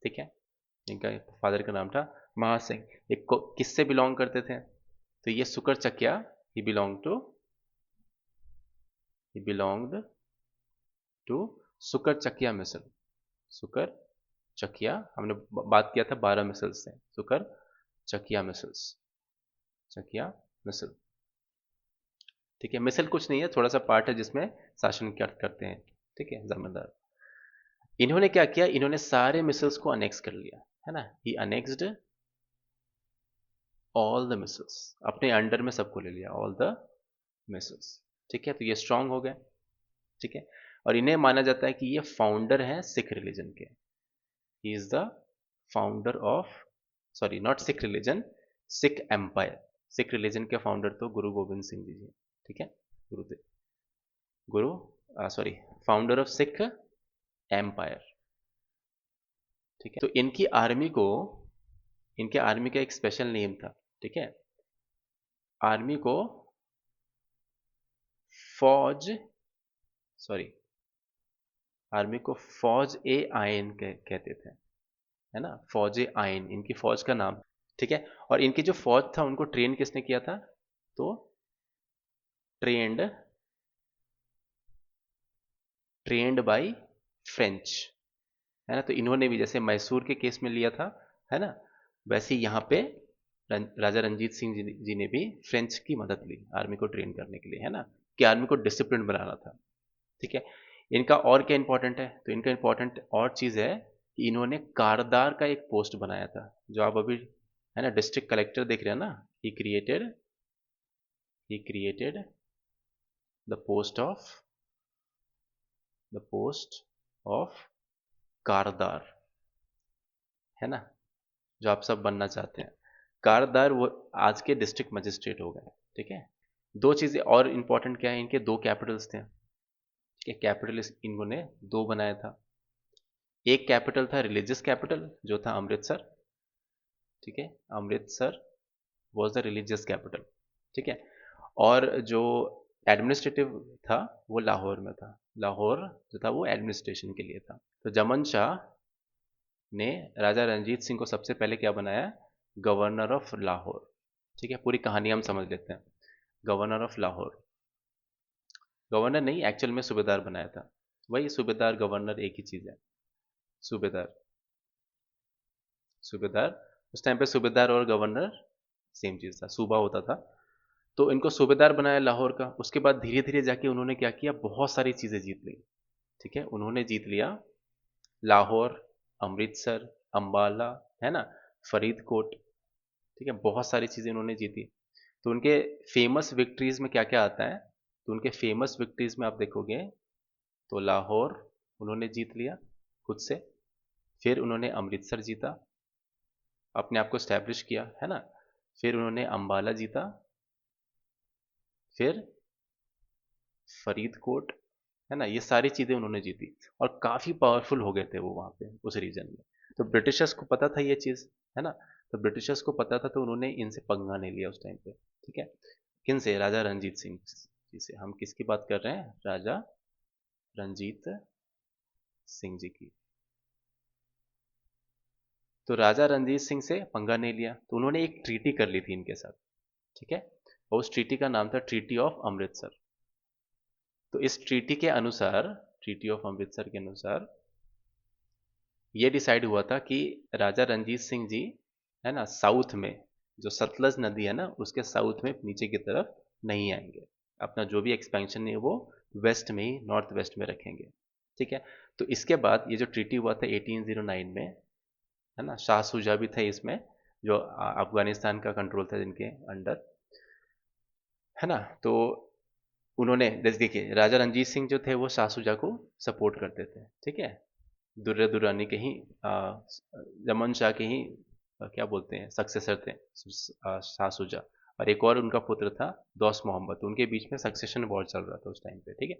ठीक है। इनका फादर का नाम था महासिंह। एक को किससे बिलोंग करते थे, तो ये सुकर चकिया, ही बिलोंग्ड टू सुकर चकिया मिसल, सुकर चकिया, हमने बात किया था 12 मिसल्स से, सुकर चकिया मिसल्स, चकिया मिसल, ठीक है। मिसल कुछ नहीं है, थोड़ा सा पार्ट है जिसमें शासन करते हैं, ठीक है, जमींदार। इन्होंने क्या किया, इन्होंने सारे मिसल्स को अनेक्स कर लिया, है ना, ही अनेक्स्ड ऑल द मिसल्स, अपने अंडर में सबको ले लिया, ऑल द मिसल्स, ठीक है। तो ये स्ट्रांग हो गए, ठीक है। और इन्हें माना जाता है कि ये फाउंडर हैं सिख रिलीजन के, he is the founder of, sorry not Sikh religion, Sikh empire, Sikh religion के फाउंडर तो गुरु गोविंद सिंह जी, ठीक है, Gurudev, Guru sorry, founder of Sikh empire, ठीक है। तो इनके आर्मी का एक स्पेशल नेम था, ठीक है, आर्मी को फौज, सॉरी, आर्मी को फौज ए आयन कहते थे, है ना, फौज ए आयन इनकी फौज का नाम, ठीक है। और इनकी जो फौज था उनको ट्रेन किसने किया था, तो ट्रेंड ट्रेंड बाय फ्रेंच, है ना। तो इन्होंने भी जैसे मैसूर के केस में लिया था, है ना, वैसे ही यहाँ पे राजा रंजीत सिंह जी ने भी फ्रेंच की मदद ली आर्मी को ट्रेन करने के लिए, है ना, कि आर्मी को डिसिप्लिन बनाना था, ठीक है। इनका और क्या इंपॉर्टेंट है, तो इनका इंपॉर्टेंट और चीज है कि इन्होंने कारदार का एक पोस्ट बनाया था, जो आप अभी, है ना, डिस्ट्रिक्ट कलेक्टर देख रहे हैं ना, he created the post of kardar, है ना, जो आप सब बनना चाहते हैं कारदार, वो आज के डिस्ट्रिक्ट मजिस्ट्रेट हो गए, ठीक है। दो चीजें और इंपॉर्टेंट क्या है, इनके दो कैपिटल्स थे, ठीक है, कैपिटल इन्होंने दो बनाया था। एक कैपिटल था रिलीजियस कैपिटल जो था अमृतसर, ठीक है, Amritsar was the religious capital, ठीक है। और जो एडमिनिस्ट्रेटिव था वो लाहौर में था, लाहौर जो था वो एडमिनिस्ट्रेशन के लिए था। तो जमन शाह ने राजा रंजीत सिंह को सबसे पहले क्या बनाया, गवर्नर ऑफ लाहौर, ठीक है। पूरी कहानी हम समझ लेते हैं। गवर्नर ऑफ लाहौर, गवर्नर नहीं, एक्चुअल में सूबेदार बनाया था, वही सूबेदार गवर्नर एक ही चीज है, सूबेदार, सूबेदार, उस टाइम पे सूबेदार और गवर्नर सेम चीज था, सूबा होता था। तो इनको सूबेदार बनाया लाहौर का, उसके बाद धीरे धीरे जाके उन्होंने क्या किया, बहुत सारी चीजें जीत ली, ठीक है। उन्होंने जीत लिया लाहौर, अमृतसर, अंबाला, है ना, फरीदकोट, ठीक है, बहुत सारी चीजें उन्होंने जीती। तो उनके फेमस विक्ट्रीज में क्या क्या आता है, तो उनके फेमस विक्ट्रीज में आप देखोगे तो लाहौर उन्होंने जीत लिया खुद से, फिर उन्होंने अमृतसर जीता, अपने आप को स्टैब्लिश किया, है ना, फिर उन्होंने अंबाला जीता, फिर फरीदकोट, है ना, ये सारी चीजें उन्होंने जीती और काफी पावरफुल हो गए थे वो वहां पे उस रीजन में। तो ब्रिटिशर्स को पता था ये चीज, है ना, तो ब्रिटिशर्स को पता था, तो उन्होंने इनसे पंगा नहीं लिया उस टाइम पे, ठीक है। किन से, राजा रंजीत सिंह जी से। हम किसकी बात कर रहे हैं, राजा रंजीत सिंह जी की। तो राजा रणजीत सिंह से पंगा नहीं लिया, तो उन्होंने एक ट्रीटी कर ली थी इनके साथ, ठीक है, और उस ट्रीटी का नाम था ट्रीटी ऑफ अमृतसर। तो इस ट्रीटी के अनुसार, ट्रीटी ऑफ अमृतसर के अनुसार ये डिसाइड हुआ था कि राजा रंजीत सिंह जी, है ना, साउथ में जो सतलज नदी है ना उसके साउथ में नीचे की तरफ नहीं आएंगे, अपना जो भी एक्सपेंशन है वो वेस्ट में ही, नॉर्थ वेस्ट में रखेंगे, ठीक है। तो इसके बाद ये जो ट्रीटी हुआ था 1809 में, है ना, शाह सुजा भी थे इसमें, जो अफगानिस्तान का कंट्रोल था जिनके अंडर, है ना। तो उन्होंने जैसे देखिए राजा रंजीत सिंह जो थे वो शाह सुजा को सपोर्ट करते थे, ठीक है, दुर्र दुर्रानी के ही जमन शाह के ही क्या बोलते हैं सक्सेसर थे शाह सुजा, और एक और उनका पुत्र था दोस्त मोहम्मद, तो उनके बीच में सक्सेशन वॉर चल रहा था उस टाइम पे, ठीक है।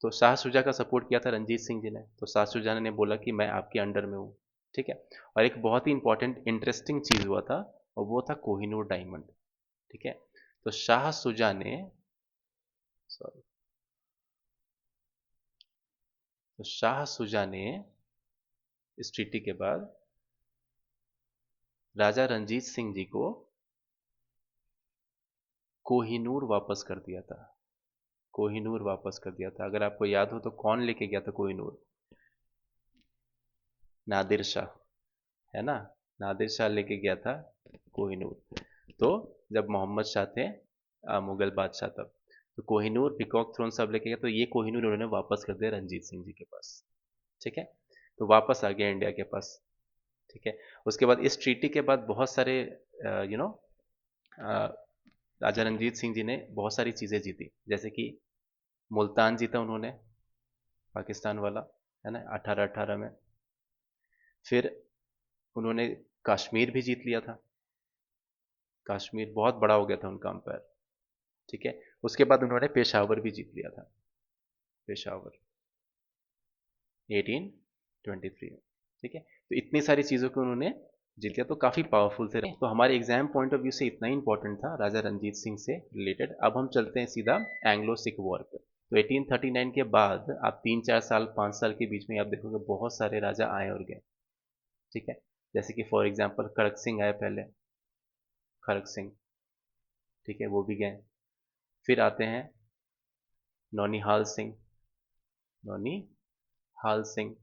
तो शाह सुजा का सपोर्ट किया था रंजीत सिंह जी ने, तो शाह सुजा ने बोला कि मैं आपके अंडर में हूँ, ठीक है। और एक बहुत ही इंपॉर्टेंट इंटरेस्टिंग चीज हुआ था, और वो था कोहिनूर डायमंड, ठीक है। तो शाह सुजा ने, सॉरी, तो शाह सुजा ने इस ट्रीटी के बाद राजा रंजीत सिंह जी को कोहिनूर वापस कर दिया था, कोहिनूर वापस कर दिया था। अगर आपको याद हो तो कौन लेके गया था कोहिनूर, नादिर शाह, है ना, नादिर शाह लेके गया था कोहिनूर। तो जब मोहम्मद शाह थे मुगल बादशाह तब, तो कोहिनूर पिकॉक थ्रोन सब लेके गया, तो ये कोहिनूर उन्होंने वापस कर दिया रंजीत सिंह जी के पास, ठीक है। तो वापस आ गया इंडिया के पास, ठीक है। उसके बाद इस ट्रीटी के बाद बहुत सारे यू नो राजा रंजीत सिंह जी ने बहुत सारी चीज़ें जीती, जैसे कि मुल्तान जीता उन्होंने, पाकिस्तान वाला, है ना, 1818 में। फिर उन्होंने कश्मीर भी जीत लिया था, कश्मीर बहुत बड़ा हो गया था उनका अंपायर। ठीक है, उसके बाद उन्होंने पेशावर भी जीत लिया था, पेशावर 1823। ठीक है, तो इतनी सारी चीज़ों को उन्होंने जीत लिया, तो काफ़ी पावरफुल थे। तो हमारे एग्जाम पॉइंट ऑफ व्यू से इतना ही इंपॉर्टेंट था राजा रंजीत सिंह से रिलेटेड। अब हम चलते हैं सीधा एंग्लो सिख वॉर पे। तो 1839 के बाद आप 3-4 साल 5 साल के बीच में आप देखोगे बहुत सारे राजा आए और गए। ठीक है, जैसे कि फॉर एग्जाम्पल खड़क सिंह आए पहले, खड़क सिंह, ठीक है, वो भी गए। फिर आते हैं नौनिहाल सिंह, नौनिहाल सिंह,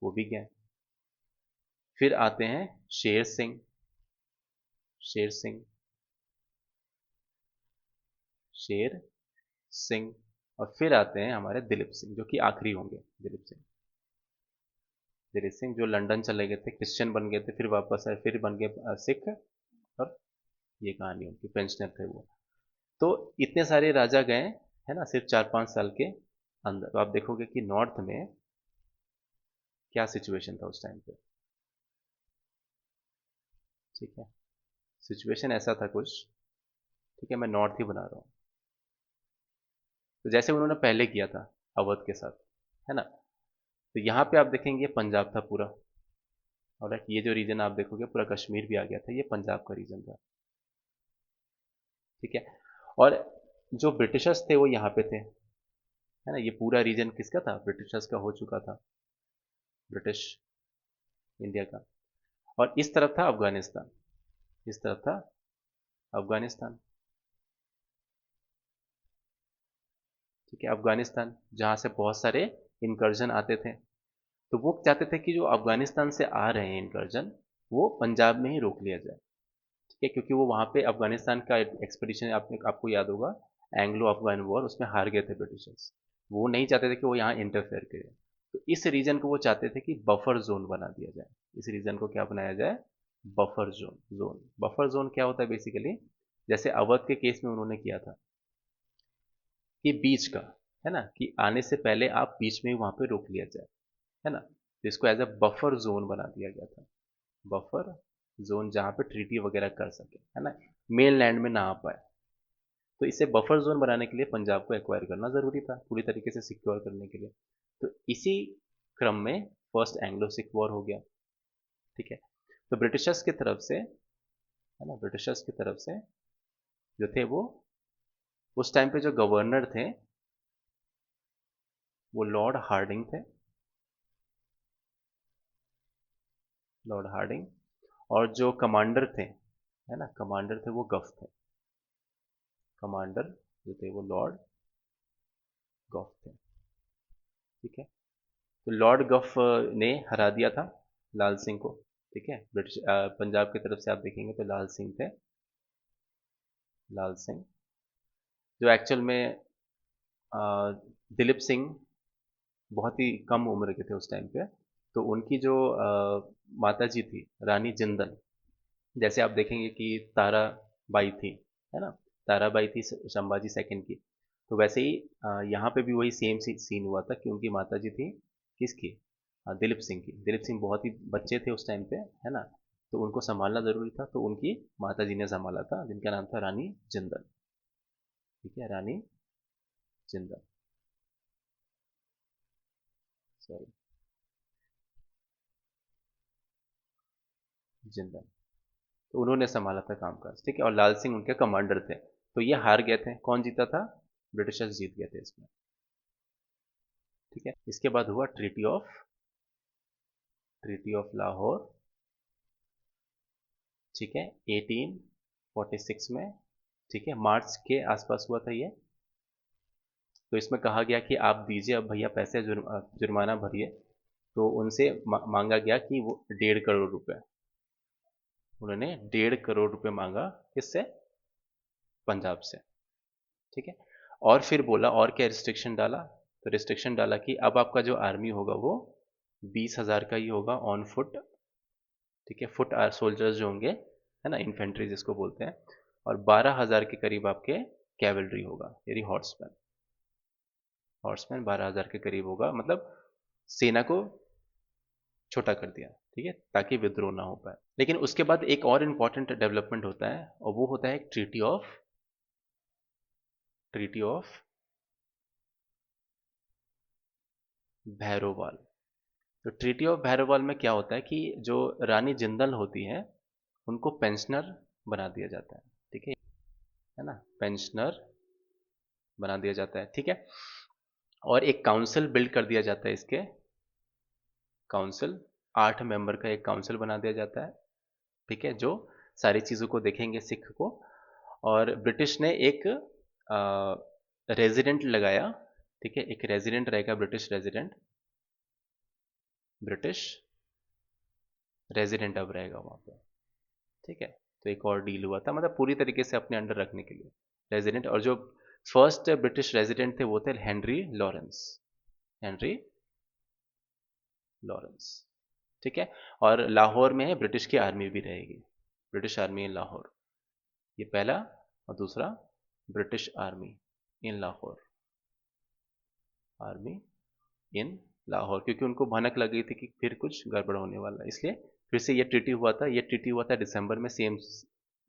वो भी गए। फिर आते हैं शेर सिंह, शेर सिंह, शेर सिंह। और फिर आते हैं हमारे दिलीप सिंह, जो कि आखिरी होंगे, दिलीप सिंह, दिलीप सिंह जो लंदन चले गए थे, क्रिश्चियन बन गए थे, फिर वापस आए, फिर बन गए सिख। और ये कहानी उनकी, पेंशनर थे वो। तो इतने सारे राजा गए, है ना, सिर्फ 4-5 साल के अंदर। तो आप देखोगे कि नॉर्थ में क्या सिचुएशन था उस टाइम पे। ठीक है, सिचुएशन ऐसा था कुछ। ठीक है, मैं नॉर्थ ही बना रहा हूँ। तो जैसे उन्होंने पहले किया था अवध के साथ, है ना, तो यहाँ पे आप देखेंगे पंजाब था पूरा। और ये जो रीजन आप देखोगे पूरा कश्मीर भी आ गया था, ये पंजाब का रीजन था। ठीक है, और जो ब्रिटिशर्स थे वो यहाँ पे थे, है ना, ये पूरा रीजन किसका था, ब्रिटिशर्स का हो चुका था, ब्रिटिश इंडिया का। और इस तरफ था अफगानिस्तान, इस तरफ था अफगानिस्तान। ठीक है, अफगानिस्तान जहाँ से बहुत सारे इनकर्जन आते थे, तो वो चाहते थे कि जो अफगानिस्तान से आ रहे हैं इनकर्जन, वो पंजाब में ही रोक लिया जाए। ठीक है, क्योंकि वो वहाँ पे अफगानिस्तान का एक्सपीडिशन आपको याद होगा, एंग्लो अफगान वॉर, उसमें हार गए थे ब्रिटिशर्स। वो नहीं चाहते थे कि वो यहाँ इंटरफेयर करे। तो इस रीजन को वो चाहते थे कि बफर जोन बना दिया जाए। इस रीजन को क्या बनाया जाए, बफर जोन। बफर जोन क्या होता है बेसिकली, जैसे अवध के केस में उन्होंने किया था कि बीच का, है ना, कि आने से पहले आप बीच में ही वहां पे रोक लिया जाए, है ना, तो इसको एज अ बफर जोन बना दिया गया था। बफर जोन जहाँ पे ट्रीटी वगैरह कर सके, है ना, मेन लैंड में ना आ पाए। तो इसे बफर जोन बनाने के लिए पंजाब को एक्वायर करना जरूरी था, पूरी तरीके से सिक्योर करने के लिए। तो इसी क्रम में फर्स्ट एंग्लो सिख वॉर हो गया। ठीक है, तो ब्रिटिशर्स की तरफ से, है ना, ब्रिटिशर्स की तरफ से जो थे वो, उस टाइम पे जो गवर्नर थे वो लॉर्ड हार्डिंग थे, लॉर्ड हार्डिंग। और जो कमांडर थे, है ना, कमांडर थे वो गफ थे, कमांडर जो थे वो लॉर्ड गफ थे। ठीक है, तो लॉर्ड गफ ने हरा दिया था लाल सिंह को। ठीक है, ब्रिटिश पंजाब की तरफ से आप देखेंगे तो लाल सिंह थे, लाल सिंह, जो एक्चुअल में अ, दिलीप सिंह बहुत ही कम उम्र के थे उस टाइम पे। तो उनकी जो माता जी थी रानी जिंदल, जैसे आप देखेंगे कि ताराबाई थी, है ना, ताराबाई थी संभाजी सेकंड की। तो वैसे ही यहाँ पे भी वही सेम सीन हुआ था कि उनकी माता जी थी किसकी, दिलीप सिंह की। दिलीप सिंह बहुत ही बच्चे थे उस टाइम पे, है ना, तो उनको संभालना जरूरी था, तो उनकी माता जी ने संभाला था, जिनका नाम था रानी जिंदल। ठीक है, रानी जिंदल, सॉरी, जिंदल। तो उन्होंने संभाला था कामकाज। ठीक है, और लाल सिंह उनके कमांडर थे। तो ये हार गए थे, कौन जीता था, ब्रिटिशर्स जीत गए थे इसमें। ठीक है, इसके बाद हुआ ट्रीटी ऑफ लाहौर। ठीक है, 1846 में। ठीक है, मार्च के आसपास हुआ था ये। तो इसमें कहा गया कि आप दीजिए अब भैया पैसे, जुर्माना भरिए। तो उनसे मांगा गया कि वो 1.5 करोड़ रुपए, उन्होंने 1.5 करोड़ रुपए मांगा, किससे, पंजाब से। ठीक है, और फिर बोला और क्या रिस्ट्रिक्शन डाला, तो रिस्ट्रिक्शन डाला कि अब आपका जो आर्मी होगा वो 20,000 का ही होगा ऑन फुट। ठीक है, फुट सोल्जर्स जो होंगे, है ना, इन्फेंट्री जिसको बोलते हैं। और 12,000 के करीब आपके कैवलरी होगा, यानी हॉर्समैन, हॉर्समैन 12,000 के करीब होगा, मतलब सेना को छोटा कर दिया। ठीक है, ताकि विद्रोह ना हो पाए। लेकिन उसके बाद एक और इम्पॉर्टेंट डेवलपमेंट होता है, और वो होता है ट्रीटी ऑफ भैरोवाल। तो ट्रीटी ऑफ भैरोवाल में क्या होता है कि जो रानी जिंदल होती है उनको पेंशनर बना दिया जाता है, ठीक है ना, पेंशनर बना दिया जाता है, ठीक है। और एक काउंसिल बिल्ड कर दिया जाता है, इसके काउंसिल 8 मेंबर का एक काउंसिल बना दिया जाता है, ठीक है, जो सारी चीज़ों को देखेंगे सिख को। और ब्रिटिश ने एक रेजिडेंट लगाया, ठीक है, एक रेजिडेंट रहेगा, ब्रिटिश रेजिडेंट अब रहेगा वहाँ पे, ठीक है। तो एक और डील हुआ था, मतलब पूरी तरीके से अपने अंडर रखने के लिए रेजिडेंट। और जो फर्स्ट ब्रिटिश रेजिडेंट थे वो थे हेनरी लॉरेंस, ठीक है। और लाहौर में ब्रिटिश की आर्मी भी रहेगी, ब्रिटिश आर्मी इन लाहौर, ये पहला। और दूसरा, ब्रिटिश आर्मी इन लाहौर, आर्मी इन लाहौर, क्योंकि उनको भनक लग गई थी कि फिर कुछ गड़बड़ होने वाला है, इसलिए फिर से ये ट्रीटी हुआ था। ये ट्रीटी हुआ था दिसंबर में, सेम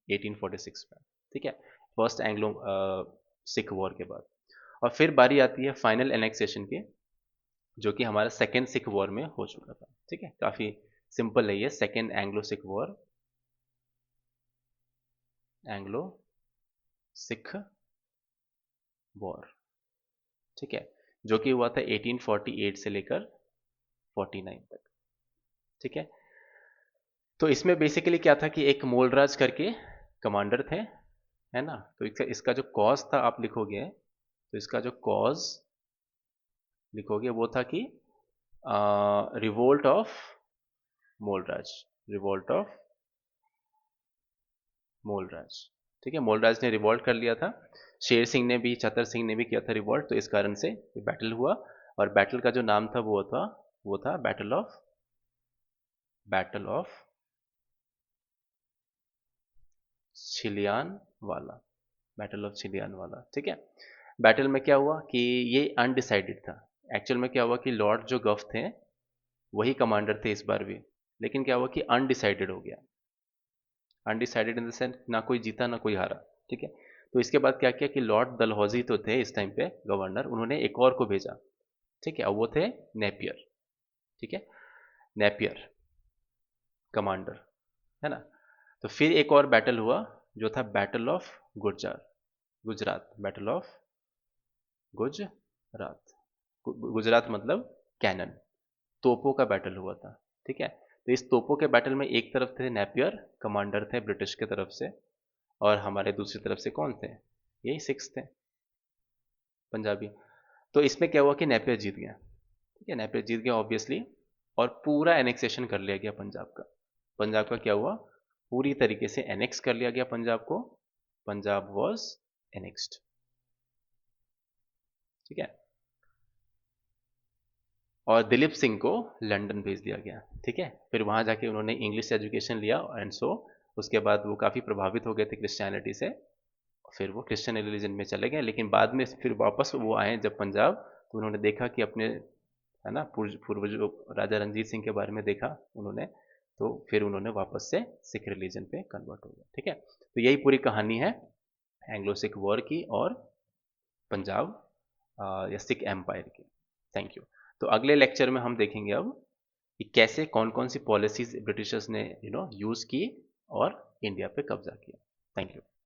1846 में, ठीक है, फर्स्ट एंग्लो सिख वॉर के बाद। और फिर बारी आती है फाइनल एनेक्सेशन की, जो कि हमारा सेकेंड सिख वॉर में हो चुका था, ठीक है। काफ़ी सिंपल है ये, second Anglo Sikh war, Anglo Sikh war, ठीक है, जो कि हुआ था 1848 से लेकर 49 तक, ठीक है। तो इसमें बेसिकली क्या था कि एक मोलराज करके कमांडर थे, है ना। तो इसका जो कॉज था आप लिखोगे, तो इसका जो कॉज लिखोगे वो था कि रिवोल्ट ऑफ मोलराज, रिवोल्ट ऑफ मोलराज, ठीक है। मोलराज ने रिवोल्ट कर लिया था, शेर सिंह ने भी, चतर सिंह ने भी किया था रिवोल्ट, तो इस कारण से ये बैटल हुआ। और बैटल का जो नाम था वो था बैटल ऑफ छिलियान वाला, बैटल ऑफ छिलियान वाला, ठीक है। बैटल में क्या हुआ कि ये अनडिसाइडेड था। एक्चुअल में क्या हुआ कि लॉर्ड जो गफ थे वही कमांडर थे इस बार भी, लेकिन क्या हुआ कि अनडिसाइडेड हो गया, अनडिसाइडेड इन द सेंस ना कोई जीता ना कोई हारा, ठीक है। तो इसके बाद क्या किया कि लॉर्ड डलहौजी तो थे इस टाइम पे गवर्नर, उन्होंने एक और को भेजा, ठीक है, और वो थे नेपियर, ठीक है, नेपियर कमांडर, है ना। तो फिर एक और बैटल हुआ जो था battle of Gujarat, battle of Gujarat, Gujarat मतलब कैनन, तोपों का बैटल हुआ था, ठीक है। तो इस तोपों के बैटल में एक तरफ थे नेपियर कमांडर थे ब्रिटिश के तरफ से, और हमारे दूसरी तरफ से कौन थे, यही सिक्स थे, पंजाबी। तो इसमें क्या हुआ कि नेपियर जीत गया, ठीक है, नेपियर जीत गया ऑब्वियसली, और पूरा एनेक्सेशन कर लिया गया पंजाब का। पंजाब का क्या हुआ, पूरी तरीके से एनेक्स कर लिया गया पंजाब को, पंजाब वॉज एनेक्स्ड, ठीक है। और दिलीप सिंह को लंदन भेज दिया गया, ठीक है। फिर वहाँ जाके उन्होंने इंग्लिश एजुकेशन लिया, एंड सो उसके बाद वो काफ़ी प्रभावित हो गए थे क्रिश्चियनिटी से, फिर वो क्रिश्चियन रिलीजन में चले गए। लेकिन बाद में फिर वापस वो आए जब पंजाब, तो उन्होंने देखा कि अपने, है ना, पूर्वजों राजा रंजीत सिंह के बारे में देखा उन्होंने, तो फिर उन्होंने वापस से सिख रिलीजन पे कन्वर्ट हो गया, ठीक है। तो यही पूरी कहानी है एंग्लो सिख वॉर की और पंजाब या सिख एम्पायर की। Thank you. तो अगले लेक्चर में हम देखेंगे अब कि कैसे कौन कौन सी पॉलिसीज ब्रिटिशर्स ने यूज़ की और इंडिया पे कब्जा किया। Thank you.